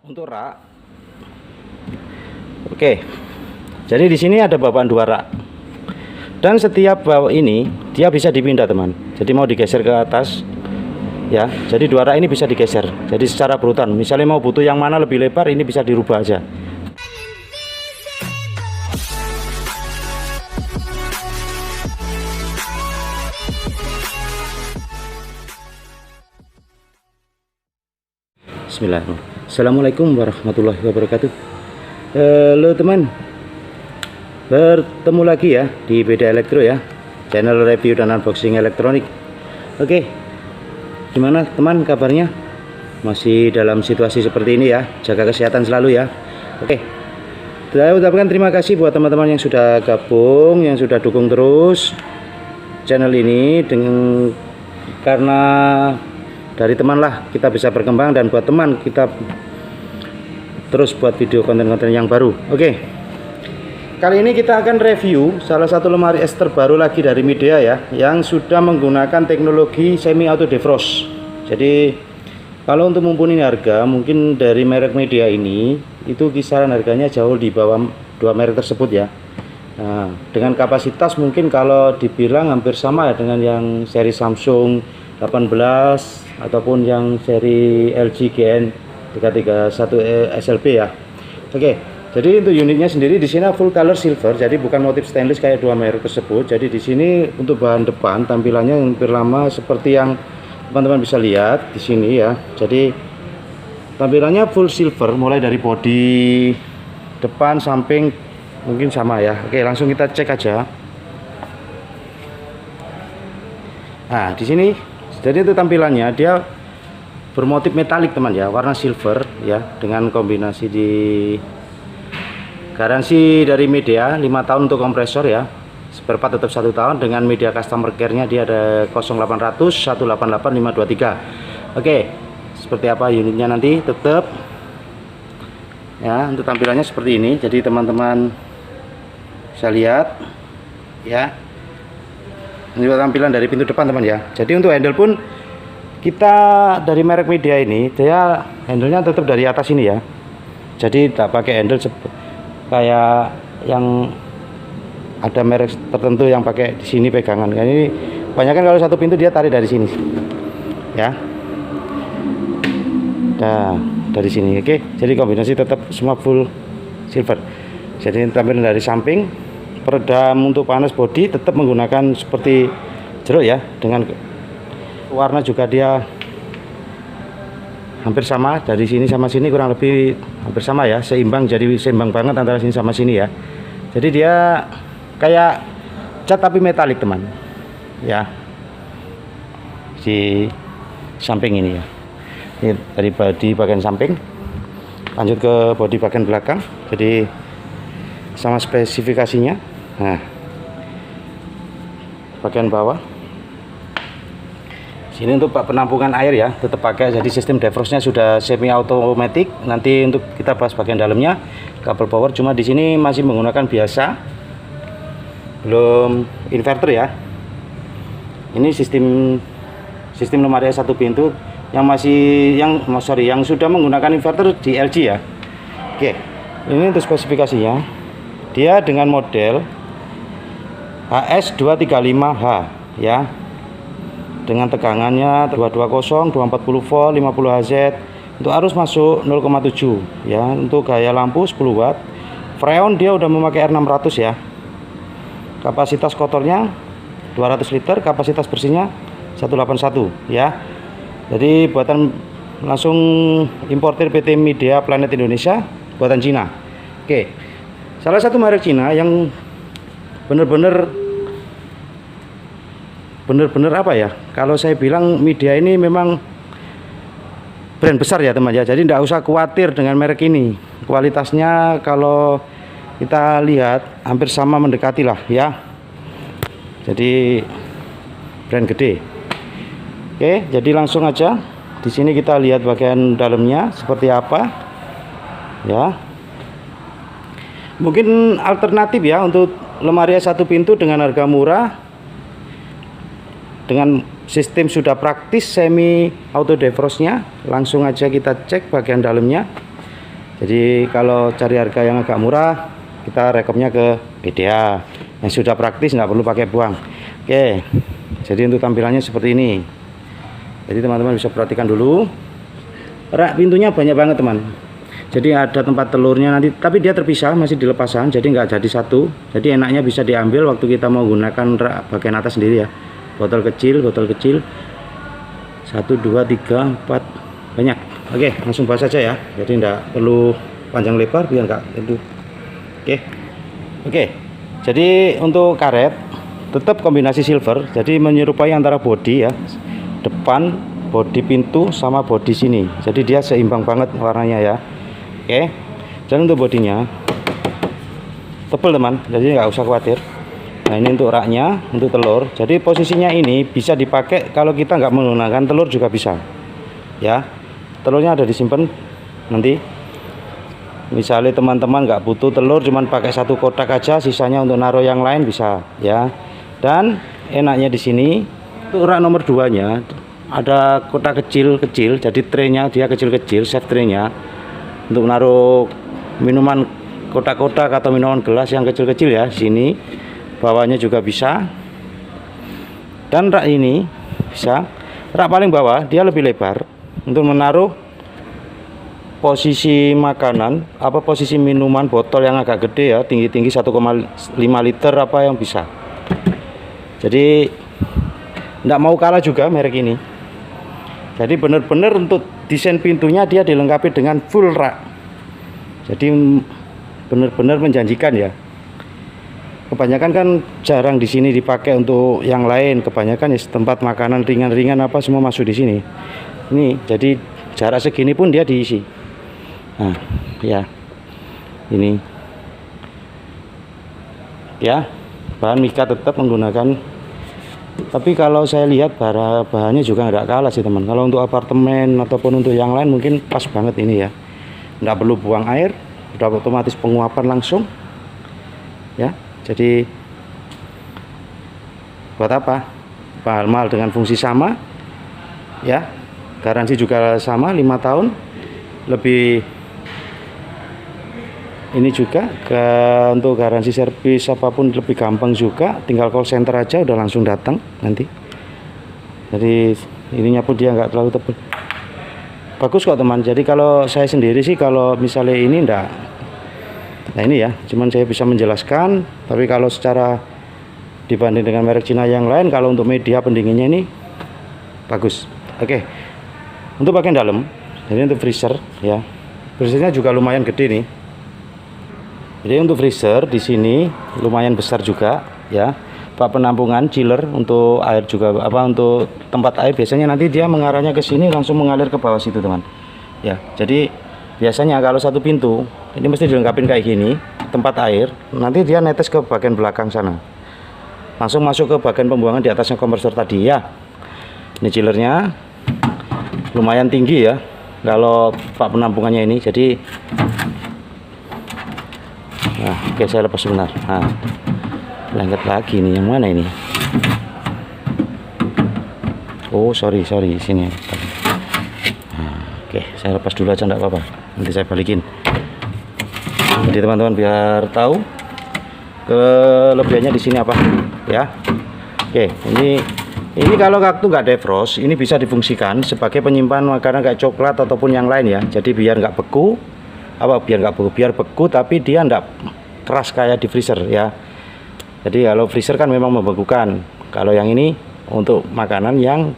Untuk rak, oke. Jadi di sini ada bawaan 2 rak, dan setiap bawah ini dia bisa dipindah teman. Jadi mau digeser ke atas, ya. Jadi 2 rak ini bisa digeser. Jadi secara berurutan. Misalnya mau butuh yang mana lebih lebar, ini bisa dirubah aja. Bismillahirrahmanirrahim. Assalamualaikum warahmatullahi wabarakatuh. Halo teman, bertemu lagi ya di Beda Elektro ya, channel review dan unboxing elektronik. Oke, gimana teman kabarnya? Masih dalam situasi seperti ini ya, jaga kesehatan selalu ya. Oke, saya ucapkan terima kasih buat teman-teman yang sudah gabung, yang sudah dukung terus channel ini, karena dari teman lah kita bisa berkembang, dan buat teman kita terus buat video konten-konten yang baru. Oke, kali ini kita akan review salah satu lemari es terbaru lagi dari Midea ya, yang sudah menggunakan teknologi semi auto defrost. Jadi kalau untuk mumpuni harga, mungkin dari merek Midea ini itu kisaran harganya jauh di bawah 2 merek tersebut ya. Nah, dengan kapasitas mungkin kalau dibilang hampir sama ya dengan yang seri Samsung 18 ataupun yang seri LG GN 331 SLB ya. Oke, jadi untuk unitnya sendiri di sini full color silver, jadi bukan motif stainless kayak 2 merek tersebut. Jadi di sini untuk bahan depan tampilannya hampir lama seperti yang teman-teman bisa lihat di sini ya. Jadi tampilannya full silver mulai dari bodi depan, samping mungkin sama ya. Oke, langsung kita cek aja. Nah, di sini jadi itu tampilannya, dia bermotif metalik teman ya, warna silver ya, dengan kombinasi di garansi dari Midea 5 tahun untuk kompresor ya, spare part tetap 1 tahun. Dengan Midea customer care-nya dia ada 0800 188 523. Oke, seperti apa unitnya nanti tetap ya. Untuk tampilannya seperti ini, jadi teman-teman bisa lihat ya. Ini tampilan dari pintu depan teman ya. Jadi untuk handle pun kita dari merek Midea ini, dia handlenya tetap dari atas ini ya. Jadi tak pakai handle kayak yang ada merek tertentu yang pakai di sini pegangan. Ini banyak kan kalau satu pintu dia tarik dari sini ya. Nah, dari sini. Oke, jadi kombinasi tetap semua full silver. Jadi tampilan dari samping, peredam untuk panas bodi tetap menggunakan seperti jeruk ya, dengan warna juga dia hampir sama, dari sini sama sini kurang lebih hampir sama ya, seimbang. Jadi seimbang banget antara sini sama sini ya. Jadi dia kayak cat tapi metalik teman ya, di samping ini ya. Ini dari bodi bagian samping, lanjut ke bodi bagian belakang, jadi sama spesifikasinya. Nah, bagian bawah sini untuk penampungan air ya, tetap pakai, jadi sistem defrostnya sudah semi automatic. Nanti untuk kita bahas bagian dalamnya, kabel power cuma di sini masih menggunakan biasa, belum inverter ya. Ini sistem lemari satu pintu yang yang sudah menggunakan inverter di LG ya. Oke, ini untuk spesifikasinya, dia dengan model HS235H ya, dengan tegangannya 220, 240 volt, 50 Hz. Untuk arus masuk 0,7 ya. Untuk gaya lampu 10 watt. Freon dia udah memakai R600 ya. Kapasitas kotornya 200 liter, kapasitas bersihnya 181 ya. Jadi buatan langsung importir PT Midea Planet Indonesia, buatan Cina. Oke, salah satu merek Cina yang bener-bener apa ya, kalau saya bilang Midea ini memang brand besar ya teman ya. Jadi tidak usah khawatir dengan merek ini, kualitasnya kalau kita lihat hampir sama, mendekati lah ya. Jadi brand gede. Oke, jadi langsung aja di sini kita lihat bagian dalamnya seperti apa ya. Mungkin alternatif ya untuk lemari satu pintu dengan harga murah, dengan sistem sudah praktis semi auto defrostnya. Langsung aja kita cek bagian dalamnya. Jadi kalau cari harga yang agak murah, kita rekomnya ke PDA yang sudah praktis, nggak perlu pakai buang. Oke, jadi untuk tampilannya seperti ini. Jadi teman-teman bisa perhatikan dulu, rak pintunya banyak banget teman. Jadi ada tempat telurnya nanti, tapi dia terpisah, masih dilepasan, jadi nggak jadi satu. Jadi enaknya bisa diambil waktu kita mau gunakan rak bagian atas sendiri ya. Botol kecil, 1, 2, 3, 4, banyak. Oke, langsung bahas saja ya. Jadi nggak perlu panjang lebar biar nggak itu. Oke. Jadi untuk karet tetap kombinasi silver. Jadi menyerupai antara bodi ya, depan, bodi pintu sama bodi sini. Jadi dia seimbang banget warnanya ya. Oke. Dan untuk bodinya tebal teman. Jadi nggak usah khawatir. Nah ini untuk raknya, untuk telur. Jadi posisinya ini bisa dipakai kalau kita nggak menggunakan telur juga bisa. Ya. Telurnya ada disimpan nanti. Misalnya teman-teman nggak butuh telur, cuman pakai satu kotak aja, sisanya untuk naruh yang lain bisa ya. Dan enaknya di sini untuk rak nomor 2-nya ada kotak kecil-kecil, jadi traynya dia kecil-kecil, safe traynya untuk naruh minuman kotak-kotak atau minuman gelas yang kecil-kecil ya. Sini bawahnya juga bisa. Dan rak ini bisa, rak paling bawah dia lebih lebar untuk menaruh posisi makanan, posisi minuman botol yang agak gede ya, tinggi-tinggi 1,5 liter apa yang bisa. Jadi tidak mau kalah juga merek ini. Jadi benar-benar untuk desain pintunya dia dilengkapi dengan full rak. Jadi benar-benar menjanjikan ya. Kebanyakan kan jarang di sini dipakai untuk yang lain. Kebanyakan ya tempat makanan ringan-ringan apa semua masuk di sini. Ini jadi jarak segini pun dia diisi. Nah ya ini ya, bahan mika tetap menggunakan, tapi kalau saya lihat bahannya juga nggak kalah sih teman. Kalau untuk apartemen ataupun untuk yang lain mungkin pas banget ini ya, nggak perlu buang air, udah otomatis penguapan langsung ya. Jadi buat apa mahal-mahal dengan fungsi sama ya. Garansi juga sama 5 tahun lebih. Ini juga untuk garansi servis apapun lebih gampang juga, tinggal call center aja udah langsung datang nanti. Jadi ininya pun dia nggak terlalu tebal, bagus kok teman. Jadi kalau saya sendiri sih kalau misalnya ini enggak, nah ini ya cuman saya bisa menjelaskan, tapi kalau secara dibanding dengan merek Cina yang lain, kalau untuk media pendinginnya ini bagus. Oke. Untuk bagian dalam, jadi untuk freezer ya, freezernya juga lumayan gede nih. Jadi untuk freezer di sini lumayan besar juga ya. Pak penampungan chiller untuk air juga untuk tempat air, biasanya nanti dia mengarahnya ke sini langsung mengalir ke bawah situ teman. Ya, jadi biasanya kalau satu pintu ini mesti dilengkapi kayak gini, tempat air, nanti dia netes ke bagian belakang sana. Langsung masuk ke bagian pembuangan di atasnya kompresor tadi ya. Ini chillernya lumayan tinggi ya kalau pak penampungannya ini. Jadi nah, oke saya lepas sebentar. Nah, lengket lagi nih, yang mana ini? Oh sorry sini. Nah, oke saya lepas dulu aja, enggak apa-apa, nanti saya balikin. Jadi teman-teman biar tahu kelebihannya di sini apa ya. Oke, ini kalau waktu nggak defrost, ini bisa difungsikan sebagai penyimpan makanan kayak coklat ataupun yang lain ya. Jadi biar nggak beku, biar beku tapi dia nggak keras kayak di freezer ya. Jadi kalau freezer kan memang membekukan. Kalau yang ini untuk makanan yang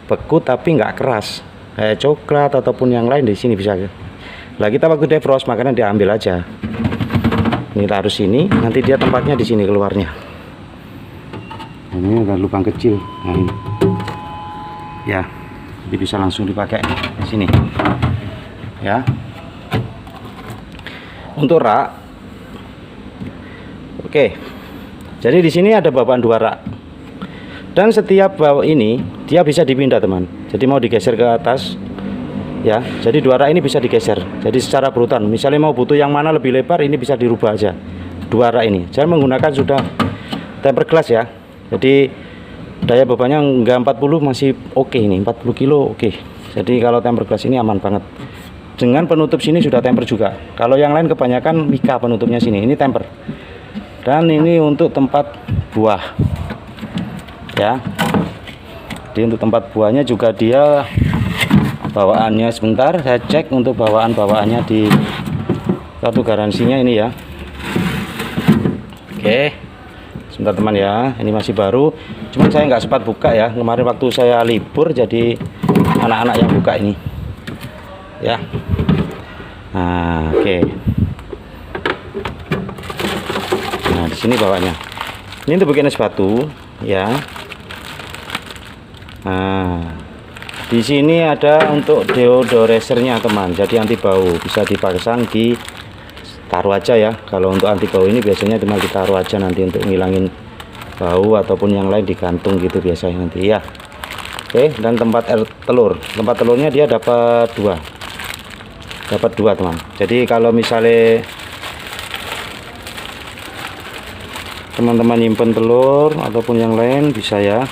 beku tapi nggak keras kayak coklat ataupun yang lain, di sini bisa. Lah kita waktu defrost makanan diambil aja. Ini taruh sini, nanti dia tempatnya di sini keluarnya. Ini ada lubang kecil. Nah ini ya, jadi bisa langsung dipakai di sini ya. Untuk rak, oke, jadi di sini ada babaan 2 rak, dan setiap bawah ini dia bisa dipindah teman. Jadi mau digeser ke atas ya, jadi 2 rak ini bisa digeser. Jadi secara berurutan, misalnya mau butuh yang mana lebih lebar, ini bisa dirubah aja 2 rak ini. Saya menggunakan sudah tempered glass ya. Jadi daya bebannya enggak 40 masih oke, ini 40 kilo oke. Jadi kalau tempered glass ini aman banget dengan penutup sini sudah temper juga. Kalau yang lain kebanyakan mika penutupnya sini, ini temper. Dan ini untuk tempat buah ya. Jadi untuk tempat buahnya juga dia bawaannya, sebentar saya cek untuk bawaannya di kartu garansinya ini ya. Oke, sebentar teman ya, ini masih baru, cuman saya nggak sempat buka ya kemarin waktu saya libur, jadi anak-anak yang buka ini ya. Nah, oke. Nah, di sini bawahnya ini untuk bikin es batu ya. Nah, di sini ada untuk deodorizernya teman, jadi anti bau, bisa dipasang di taruh aja ya. Kalau untuk anti bau ini biasanya cuma ditaruh aja nanti untuk ngilangin bau, ataupun yang lain digantung gitu biasanya nanti ya. Oke, dan tempat air telur, tempat telurnya dia dapat dua teman. Jadi kalau misalnya teman-teman nyimpen telur ataupun yang lain bisa ya.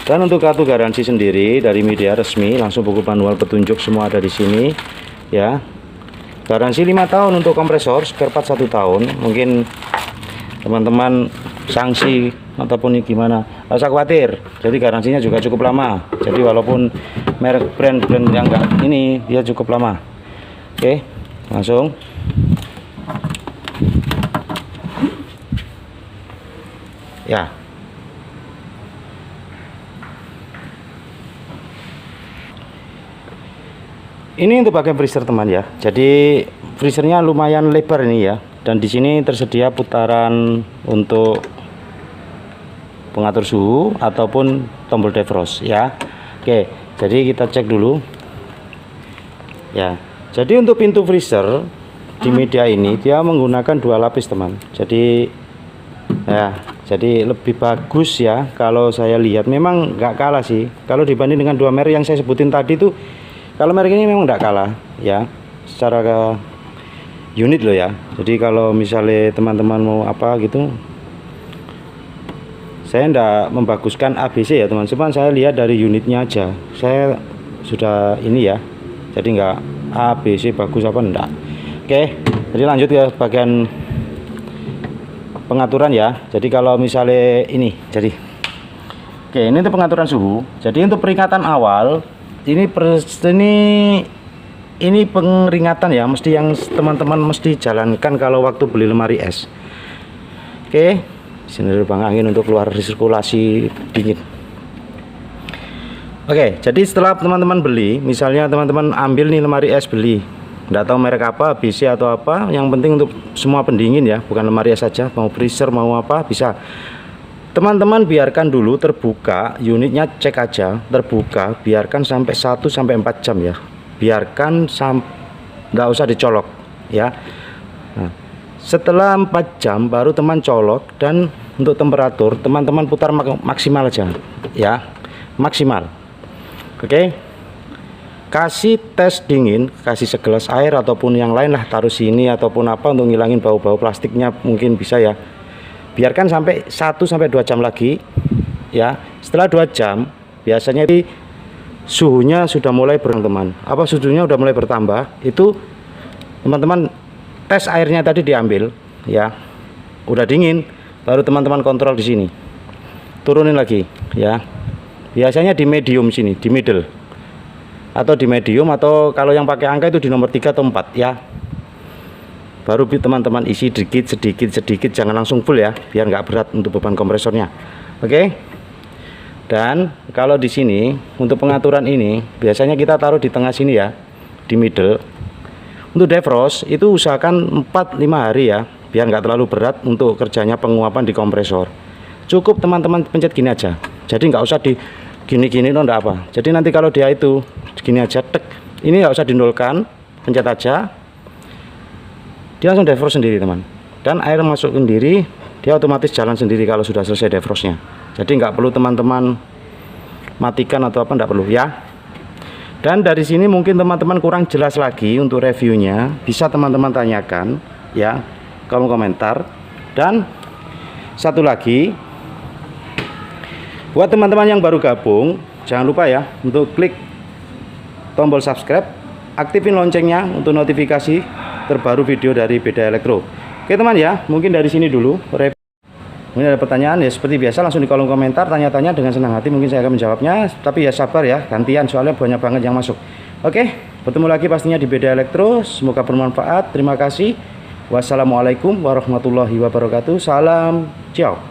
Dan untuk kartu garansi sendiri dari media resmi, langsung buku manual petunjuk semua ada di sini ya. Garansi 5 tahun untuk kompresor, spare part 1 tahun. Mungkin teman-teman sanksi ataupun ini gimana, nggak usah khawatir. Jadi garansinya juga cukup lama. Jadi walaupun merek brand yang enggak ini, dia cukup lama. Oke, langsung. Ya. Ini untuk bagian freezer teman ya. Jadi freezernya lumayan lebar ini ya. Dan di sini tersedia putaran untuk pengatur suhu ataupun tombol defrost ya. Oke, jadi kita cek dulu. Ya. Jadi untuk pintu freezer di media ini dia menggunakan 2 lapis teman. Jadi ya, jadi lebih bagus ya. Kalau saya lihat memang nggak kalah sih. Kalau dibanding dengan 2 merek yang saya sebutin tadi tuh, kalau merek ini memang tidak kalah ya secara ke unit loh ya. Jadi kalau misalnya teman-teman mau apa gitu, saya tidak membaguskan ABC ya teman, cuman saya lihat dari unitnya aja. Saya sudah ini ya, jadi nggak ABC bagus apa enggak. Oke, jadi lanjut ke bagian pengaturan ya. Jadi kalau misalnya ini, jadi oke, ini untuk pengaturan suhu. Jadi untuk peringatan awal ini pengeringatan ya, mesti yang teman-teman mesti jalankan kalau waktu beli lemari es. Oke, sini lubang angin untuk keluar sirkulasi dingin. Oke, jadi setelah teman-teman beli, misalnya teman-teman ambil nih lemari es, beli nggak tahu merek apa, BC atau apa, yang penting untuk semua pendingin ya, bukan lemari es saja, mau freezer mau apa bisa. Teman-teman biarkan dulu terbuka, unitnya cek aja terbuka, biarkan sampai 1-4 jam ya. Biarkan nggak usah dicolok ya. Nah, setelah 4 jam baru teman colok, dan untuk temperatur teman-teman putar maksimal aja ya, maksimal. Oke, kasih tes dingin, kasih segelas air ataupun yang lain lah, taruh sini ataupun apa untuk ngilangin bau-bau plastiknya mungkin bisa ya. Biarkan sampai 1-2 jam lagi ya. Setelah 2 jam biasanya di suhunya sudah mulai teman, apa suhunya udah mulai bertambah, itu teman-teman tes airnya tadi diambil ya, udah dingin, baru teman-teman kontrol di sini, turunin lagi ya. Biasanya di medium sini, di middle atau di medium, atau kalau yang pakai angka itu di nomor 3 atau 4 ya. Baru teman-teman isi sedikit, jangan langsung full ya, biar nggak berat untuk beban kompresornya. Oke. Dan kalau di sini untuk pengaturan ini biasanya kita taruh di tengah sini ya, di middle. Untuk defrost itu usahakan 4-5 hari ya, biar nggak terlalu berat untuk kerjanya penguapan di kompresor. Cukup teman-teman pencet gini aja, jadi nggak usah di gini-gini no, enggak apa. Jadi nanti kalau dia itu gini aja, tek, ini nggak usah dinolkan, pencet aja, dia langsung defrost sendiri teman, dan air masuk sendiri, dia otomatis jalan sendiri kalau sudah selesai defrostnya. Jadi nggak perlu teman-teman matikan atau apa, nggak perlu ya. Dan dari sini mungkin teman-teman kurang jelas lagi untuk reviewnya, bisa teman-teman tanyakan ya, kolom komentar. Dan satu lagi, buat teman-teman yang baru gabung, jangan lupa ya untuk klik tombol subscribe, aktifin loncengnya untuk notifikasi terbaru video dari Beda Elektro. Oke teman ya, mungkin dari sini dulu. Mungkin ada pertanyaan ya, seperti biasa langsung di kolom komentar, tanya-tanya dengan senang hati, mungkin saya akan menjawabnya. Tapi ya sabar ya, gantian soalnya banyak banget yang masuk. Oke, bertemu lagi pastinya di Beda Elektro. Semoga bermanfaat. Terima kasih. Wassalamualaikum warahmatullahi wabarakatuh. Salam, ciao.